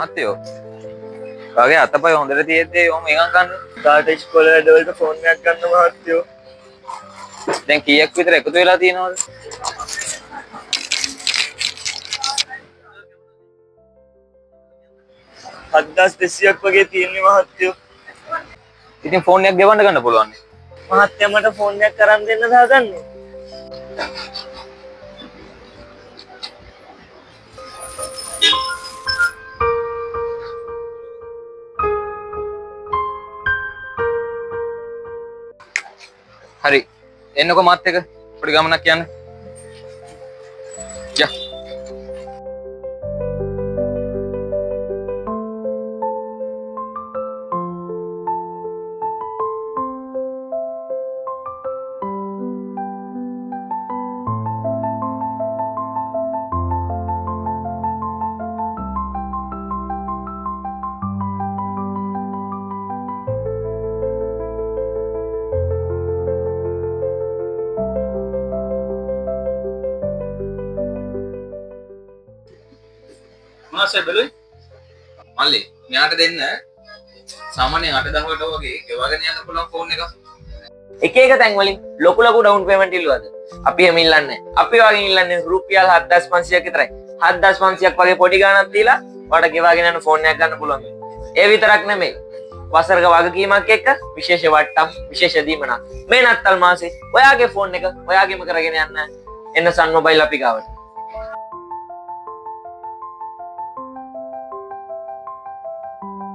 මහත්තයෝ වගේ අතපය හොඳට තියෙද්දී ඔහොම එකක් ගන්න. තාට ඉස්කෝලේ වැඩවලට ෆෝන් එකක් ගන්න මහත්තයෝ. දැන් කීයක් විතර එකතු වෙලා තියෙනවද? හත්දාස් 200ක් වගේ තියෙන්නේ මහත්තයෝ. ඉතින් ෆෝන් එකක් ගෙවන්න ගන්න පුළුවන්. මහත්තයා මට ෆෝන් එකක් අරන් දෙන්න හදන්නේ. හරි. එන්නකො මාත් එක පොඩි ගමනක් යන්න. යා. මාසේ බැලුවේ මල්ලි මෙයාට දෙන්න සාමාන්‍ය 8-10කට වගේ ගෙවගෙන යන්න පුළුවන් ෆෝන් එකක්. එක එක තැන් වලින් ලොකු ලොකු ඩවුන් පේමන්ට් ඉල්ලුවද? අපි එහෙම ඉල්ලන්නේ. අපි වගේ ඉල්ලන්නේ රුපියල් 7500ක් විතරයි. 7500ක් වගේ පොඩි ගාණක් දීලා ඔයාලට ගෙවාගෙන යන ෆෝන් එකක් ගන්න පුළුවන්. ඒ විතරක් නෙමෙයි. වසරක වගකීමක් එක්ක විශේෂ වට්ටම් විශේෂ දීමනක්. මේ නත්තල් මාසේ ඔයාගේ ෆෝන් එක ඔයාගේම කරගෙන යන්න එන්න සන් මොබයිල් අපි ගාවට.